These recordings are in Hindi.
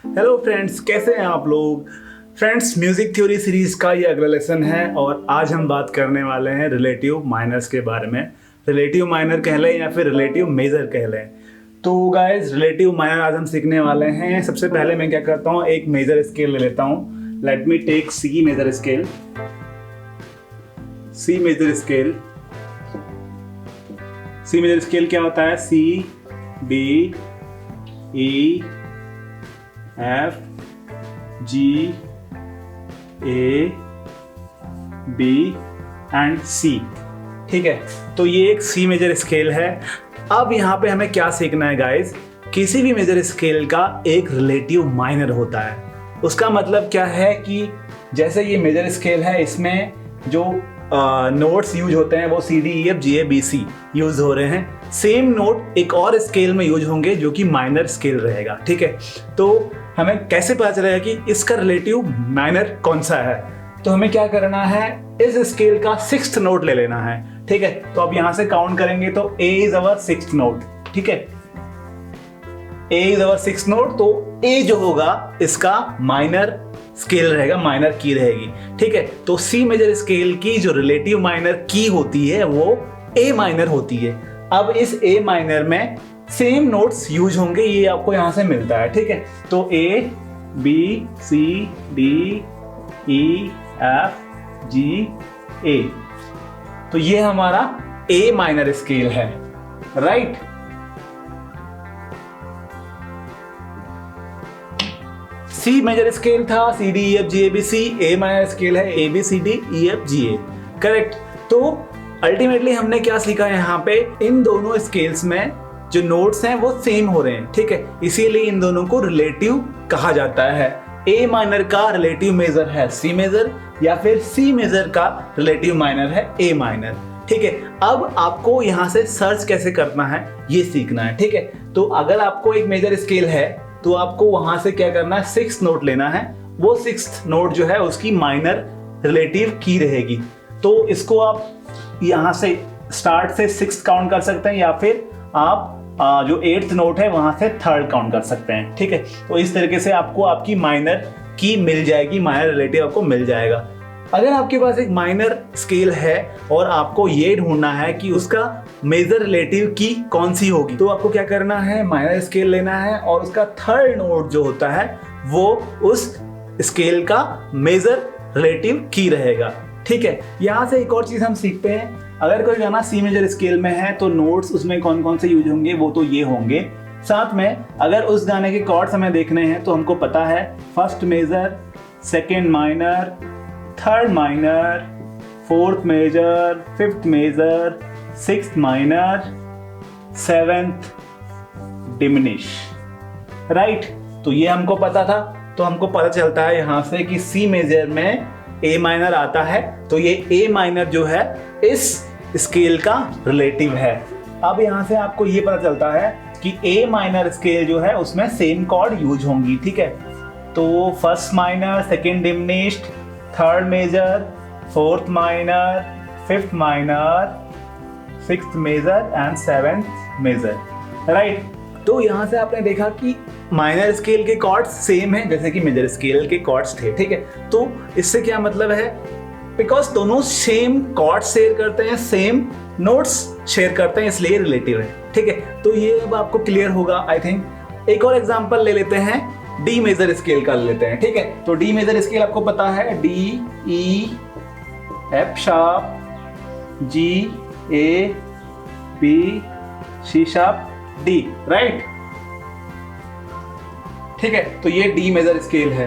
हेलो फ्रेंड्स, कैसे हैं आप लोग। फ्रेंड्स, म्यूजिक थ्योरी सीरीज का ये अगला लेसन है और आज हम बात करने वाले हैं रिलेटिव माइनर्स के बारे में। रिलेटिव माइनर कह लें या फिर रिलेटिव मेजर कह लें। तो गाइस, रिलेटिव माइनर आज हम सीखने वाले हैं। सबसे पहले मैं क्या करता हूँ, एक मेजर स्केल ले लेता हूँ। Let me take C major scale. C major scale, C major scale क्या होता है? C, D, E, F, G, A, B and C. ठीक है, तो ये एक सी मेजर स्केल है। अब यहाँ पे हमें क्या सीखना है गाइस, किसी भी मेजर स्केल का एक रिलेटिव माइनर होता है। उसका मतलब क्या है कि जैसे ये मेजर स्केल है, इसमें जो नोट्स यूज होते हैं वो सी, D, E, F, G, A, B, C use हो रहे हैं। सेम नोट एक और स्केल में यूज होंगे जो कि माइनर स्केल रहेगा। ठीक है, तो हमें कैसे पता चलेगा कि इसका रिलेटिव माइनर कौन सा है? तो हमें क्या करना है, इस स्केल का सिक्स्थ नोट ले लेना है। ठीक है, तो अब यहां से काउंट करेंगे तो ए इज अवर सिक्स्थ नोट। ठीक है, ए इज अवर सिक्स्थ नोट, तो ए जो होगा इसका माइनर स्केल रहेगा, माइनर की रहेगी। ठीक है, तो सी मेजर स्केल की जो रिलेटिव माइनर की होती है वो ए माइनर होती है। अब इस ए माइनर में सेम नोट्स यूज होंगे, ये आपको यहां से मिलता है। ठीक है, तो A, B, C, D, E, F, G, A, तो ये हमारा ए माइनर स्केल है। राइट, सी मेजर स्केल था, C, D, E, F, G, A, B, C. A minor scale है, A, B, C, D, E, F, G, A. Correct. तो अल्टीमेटली हमने क्या सीखा यहाँ पे, इन दोनों स्केल्स में जो नोट्स हैं वो सेम हो रहे हैं। ठीक है, इसीलिए इन दोनों को रिलेटिव कहा जाता है। ए माइनर का रिलेटिव मेजर है सी मेजर, या फिर सी मेजर का रिलेटिव माइनर है ए माइनर। ठीक है, अब आपको यहाँ से सर्च कैसे करना है ये सीखना है। ठीक है, तो अगर आपको एक मेजर स्केल है तो आपको वहां से क्या करना है, सिक्स नोट लेना है। वो सिक्स नोट जो है उसकी माइनर रिलेटिव की रहेगी। तो इसको आप यहाँ से स्टार्ट से सिक्स काउंट कर सकते हैं, या फिर आप जो एट्थ नोट है वहां से थर्ड काउंट कर सकते हैं। ठीक है, तो इस तरीके से आपको आपकी माइनर की मिल जाएगी, माइनर रिलेटिव आपको मिल जाएगा। अगर आपके पास एक माइनर स्केल है और आपको ये ढूंढना है कि उसका मेजर रिलेटिव की कौन सी होगी, तो आपको क्या करना है, माइनर स्केल लेना है और उसका थर्ड नोट जो होता है वो उस स्केल का मेजर रिलेटिव की रहेगा। ठीक है, यहाँ से एक और चीज हम सीखते हैं, अगर कोई गाना सी मेजर स्केल में है तो नोट्स उसमें कौन कौन से यूज होंगे, वो तो ये होंगे। साथ में अगर उस गाने के कॉर्ड्स हमें देखने हैं तो हमको पता है first major, second minor, third minor, fourth major, fifth major, sixth minor, seventh diminish. Right, तो ये हमको पता था। तो हमको पता चलता है यहाँ से कि सी मेजर में ए माइनर आता है, तो ये ए माइनर जो है इस स्केल का रिलेटिव है। अब यहाँ से आपको ये पता चलता है कि ए माइनर स्केल जो है उसमें सेम कॉर्ड यूज होंगी। ठीक है, तो first minor, second diminished, third major, fourth minor, fifth minor, sixth major and seventh major. Right, तो यहाँ से आपने देखा कि माइनर स्केल के कॉर्ड्स सेम हैं जैसे कि मेजर स्केल के कॉर्ड्स थे। ठीक है, तो इससे क्या मतलब है, बिकॉज दोनों सेम कॉर्ड्स शेयर करते हैं, सेम नोट्स शेयर करते हैं, इसलिए रिलेटिव है। ठीक है, तो ये अब आपको क्लियर होगा आई थिंक। एक और एग्जांपल ले लेते हैं, डी मेजर स्केल का ले लेते हैं। ठीक है, तो डी मेजर स्केल आपको पता है, D, E, F sharp, G, A, B, C sharp, D. Right, ठीक है, तो ये डी मेजर स्केल है।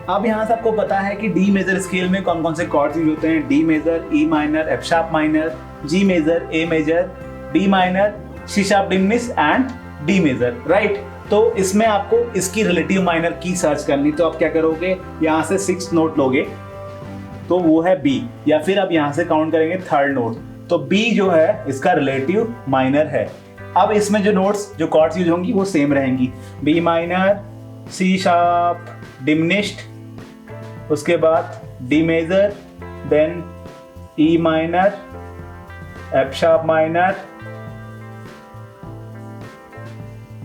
अब यहां से आपको पता है कि डी मेजर स्केल में कौन कौन से कॉर्ड्स यूज होते हैं, D major, E minor, F sharp minor, G major, A major, D minor, C sharp diminish and D major. Right, तो इसमें आपको इसकी रिलेटिव माइनर की सर्च करनी, तो आप क्या करोगे, यहां से सिक्स नोट लोगे तो वो है बी, या फिर आप यहां से काउंट करेंगे थर्ड नोट, तो बी जो है इसका रिलेटिव माइनर है। अब इसमें जो नोट्स, जो कॉर्ड्स यूज होंगी वो सेम रहेंगी, B minor, C sharp diminished, उसके बाद D major, then E minor, F sharp minor,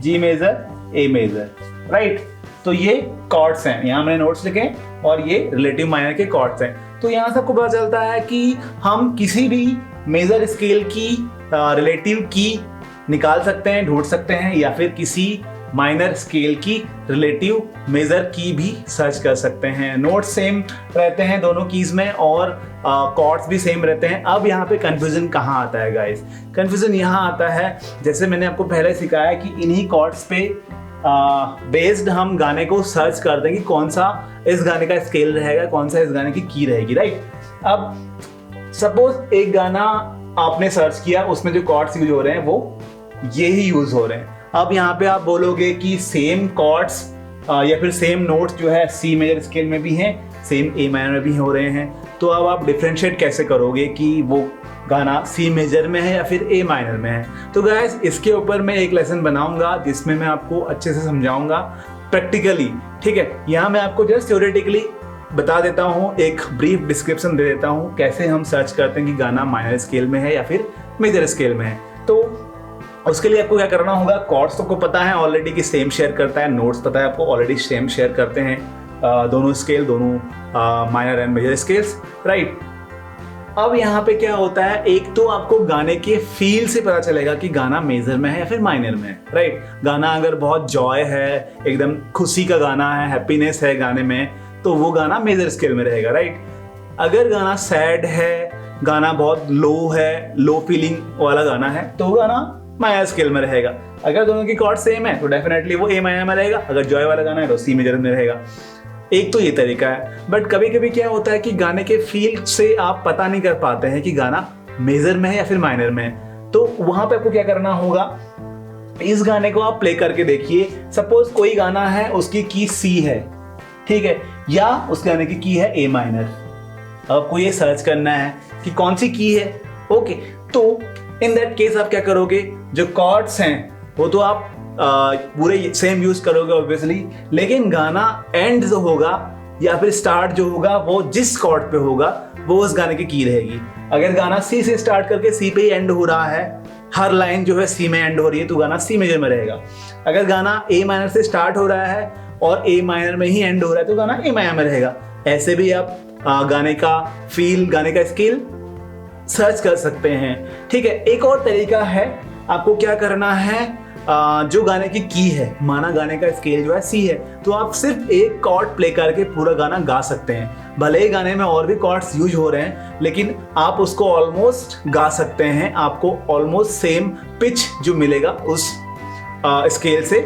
G major, A major, right. तो ये कॉर्ड्स हैं, यहाँ मैंने नोट्स लिखे और ये रिलेटिव माइनर के कॉर्ड्स हैं। तो यहाँ से आपको पता चलता है कि हम किसी भी मेजर स्केल की रिलेटिव की निकाल सकते हैं, ढूंढ सकते हैं, या फिर किसी माइनर स्केल की रिलेटिव मेजर की भी सर्च कर सकते हैं। नोट्स सेम रहते हैं दोनों कीज में और कॉर्ड्स भी सेम रहते हैं। अब यहाँ पे कंफ्यूजन कहाँ आता है गाइस? कंफ्यूजन यहाँ आता है, जैसे मैंने आपको पहले सिखाया कि इन्हीं कॉर्ड्स पे बेस्ड हम गाने को सर्च कर दें कि कौन सा इस गाने का स्केल रहेगा, कौन सा इस गाने की की रहेगी, राइट। अब सपोज एक गाना आपने सर्च किया, उसमें जो कॉर्ड्स यूज हो रहे हैं वो ये ही यूज हो रहे हैं। अब यहाँ पे आप बोलोगे कि सेम कॉर्ड्स या फिर सेम नोट्स जो है सी मेजर स्केल में भी हैं, सेम ए माइनर में भी हो रहे हैं, तो अब आप डिफरेंशिएट कैसे करोगे कि वो गाना सी मेजर में है या फिर ए माइनर में है? तो गाइस इसके ऊपर मैं एक लेसन बनाऊंगा जिसमें मैं आपको अच्छे से समझाऊंगा प्रैक्टिकली, ठीक है। यहाँ मैं आपको जस्ट थ्योरेटिकली बता देता हूँ, एक ब्रीफ डिस्क्रिप्शन दे देता हूँ कैसे हम सर्च करते हैं कि गाना माइनर स्केल में है या फिर मेजर स्केल में है। तो उसके लिए आपको क्या करना होगा, कॉर्ड्स तो को पता है ऑलरेडी कि सेम शेयर करता है, नोट्स पता है आपको ऑलरेडी सेम शेयर करते हैं दोनों स्केल, दोनों minor and major scales, right. अब यहाँ पे क्या होता है, एक तो आपको गाने के फील से पता चलेगा कि गाना मेजर में है या फिर माइनर में है, राइट। गाना अगर बहुत जॉय है, एकदम खुशी का गाना है, हैप्पीनेस है गाने में, तो वो गाना मेजर स्केल में रहेगा, राइट। अगर गाना सैड है, गाना बहुत लो है, लो फीलिंग वाला गाना है, तो वो गाना माइनर स्केल में रहेगा। अगर दोनों की कॉर्ड सेम है तो डेफिनेटली वो ए माइनर में रहेगा, अगर जॉय वाला गाना है तो सी मेजर में रहेगा। एक तो ये तरीका है। बट कभी कभी क्या होता है कि गाने के फील से आप पता नहीं कर पाते हैं कि गाना मेजर में है या फिर माइनर में है, तो वहां पे आपको क्या करना होगा, इस गाने को आप प्ले करके देखिए। सपोज कोई गाना है उसकी की सी है, ठीक है, या उस गाने की है ए माइनर। आपको ये सर्च करना है कि कौन सी की है, ओके। तो इन दैट केस आप क्या करोगे, जो कॉर्ड्स हैं वो तो आप पूरे सेम यूज करोगे ऑब्वियसली, लेकिन गाना एंड जो होगा या फिर स्टार्ट जो होगा वो जिस कॉर्ड पे होगा वो उस गाने की रहेगी। अगर गाना सी से स्टार्ट करके सी पे ही एंड हो रहा है, हर लाइन जो है सी में एंड हो रही है, तो गाना सी मेजर में रहेगा। अगर गाना ए माइनर से स्टार्ट हो रहा है और ए माइनर में ही एंड हो रहा है, तो गाना ए माइनर में रहेगा। ऐसे भी आप गाने का फील, गाने का स्केल सर्च कर सकते हैं, ठीक है। एक और तरीका है, आपको क्या करना है, जो गाने की है, माना गाने का स्केल जो है सी है, तो आप सिर्फ एक कॉर्ड प्ले करके पूरा गाना गा सकते हैं। भले ही गाने में और भी कॉर्ड्स यूज हो रहे हैं, लेकिन आप उसको ऑलमोस्ट गा सकते हैं। आपको ऑलमोस्ट सेम पिच जो मिलेगा उस स्केल से,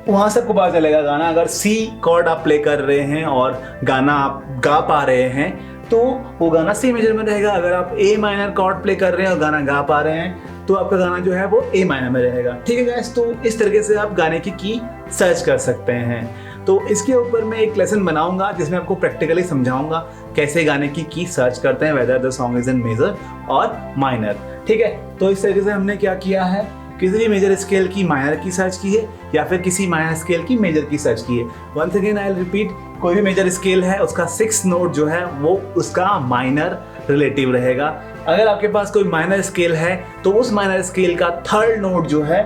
वहां से आपको पता चलेगा गाना अगर सी कॉर्ड आप प्ले कर रहे हैं और गाना आप गा पा रहे हैं तो वो गाना सी मेजर में रहेगा। अगर आप ए माइनर कॉर्ड प्ले कर रहे हैं और गाना गा पा रहे हैं तो आपका गाना जो है वो ए माइनर में रहेगा, ठीक है गाइस। तो इस तरीके से आप गाने की सर्च कर सकते हैं। तो इसके ऊपर मैं एक लेसन बनाऊंगा जिसमें आपको प्रैक्टिकली समझाऊंगा कैसे गाने की सर्च करते हैं, whether the song is in major और माइनर, ठीक है। तो इस तरीके से हमने क्या किया है, किसी भी मेजर स्केल की माइनर की सर्च की है या फिर किसी माइनर स्केल की मेजर की सर्च की है। Once again I will repeat, कोई भी मेजर स्केल है उसका 6th नोट जो है वो उसका माइनर रिलेटिव रहेगा। अगर आपके पास कोई माइनर स्केल है तो उस माइनर स्केल का 3rd नोट जो है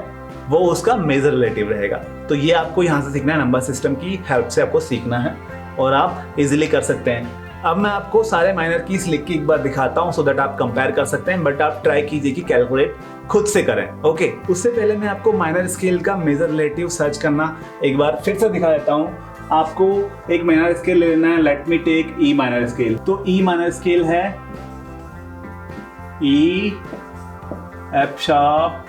वो उसका मेजर रिलेटिव रहेगा। तो ये आपको यहाँ से सीखना है, नंबर सिस्टम की हेल्प से आपको सीखना है और आप इजीली कर सकते हैं। अब मैं आपको सारे माइनर कीज लिख के एक बार दिखाता हूँ सो दैट आप कंपेयर कर सकते हैं, बट आप ट्राई कीजिए कि कैलकुलेट खुद से करें, ओके। उससे पहले मैं आपको माइनर स्केल का मेजर रिलेटिव सर्च करना एक बार फिर से दिखा देता हूँ। आपको एक माइनर स्केल लेना है, let me take E minor scale. तो ई माइनर स्केल है E, F sharp,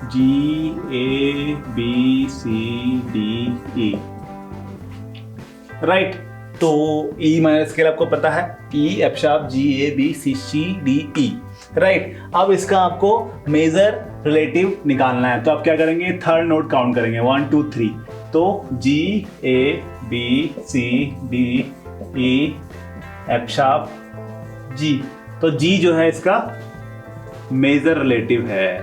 G, A, B, C, D, E, right. तो ई माइनर स्केल आपको पता है, E, F sharp, G, A, B, C, D, E, right. अब इसका आपको मेजर रिलेटिव निकालना है, तो आप क्या करेंगे, 3rd नोट काउंट करेंगे, 1 2 3। तो जी, A, B, C, D, E, F sharp, जी। तो जी जो है इसका मेजर रिलेटिव है।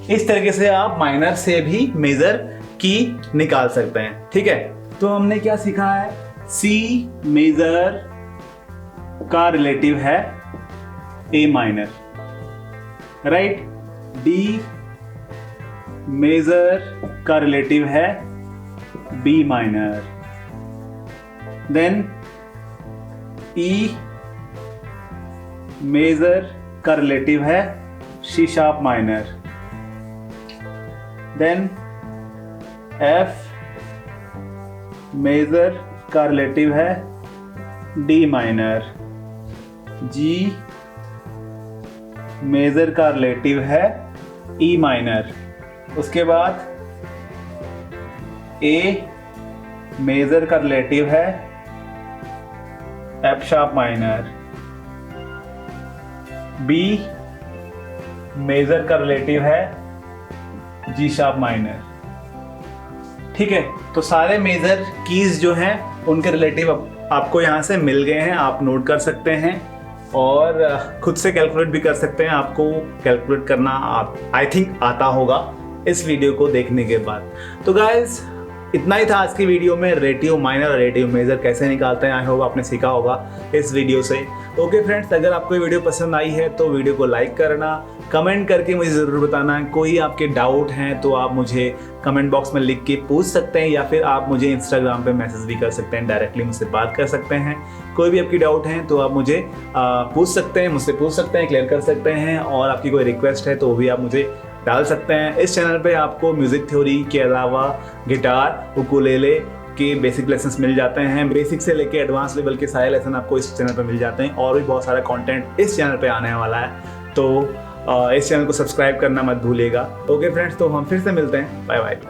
इस तरीके से आप माइनर से भी मेजर की निकाल सकते हैं, ठीक है। तो हमने क्या सीखा है, सी मेजर का रिलेटिव है A minor, right. D major का रिलेटिव है B minor. Then E major का रिलेटिव है C sharp minor. Then F major का रिलेटिव है डी माइनर। जी मेजर का रिलेटिव है ई माइनर। उसके बाद ए मेजर का रिलेटिव है F sharp minor. B major का रिलेटिव है जी शार्प माइनर। ठीक है, तो सारे मेजर कीज जो हैं उनके रिलेटिव आपको यहाँ से मिल गए हैं, आप नोट कर सकते हैं और खुद से कैलकुलेट भी कर सकते हैं। आपको कैलकुलेट करना आई थिंक आता होगा इस वीडियो को देखने के बाद। तो गाइस इतना ही था आज की वीडियो में, रेटियो माइनर और रेटियो मेजर कैसे निकालते हैं। आई होप आपने सीखा होगा इस वीडियो से। ओके फ्रेंड्स, अगर आपको ये वीडियो पसंद आई है तो वीडियो को लाइक करना, कमेंट करके मुझे ज़रूर बताना। कोई आपके डाउट हैं तो आप मुझे कमेंट बॉक्स में लिख के पूछ सकते हैं, या फिर आप मुझे इंस्टाग्राम पे मैसेज भी कर सकते हैं, डायरेक्टली मुझसे बात कर सकते हैं। कोई भी आपकी डाउट हैं तो आप मुझे पूछ सकते हैं, मुझसे पूछ सकते हैं, क्लियर कर सकते हैं। और आपकी कोई रिक्वेस्ट है तो वो भी आप मुझे डाल सकते हैं। इस चैनल पे आपको म्यूज़िक थ्योरी के अलावा गिटार, उकुलेले के बेसिक लेसन्स मिल जाते हैं। बेसिक से लेके एडवांस लेवल के सारे लेसन आपको इस चैनल पे मिल जाते हैं, और भी बहुत सारा कंटेंट इस चैनल पे आने वाला है। तो इस चैनल को सब्सक्राइब करना मत भूलिएगा। ओके फ्रेंड्स, तो हम फिर से मिलते हैं। Bye bye.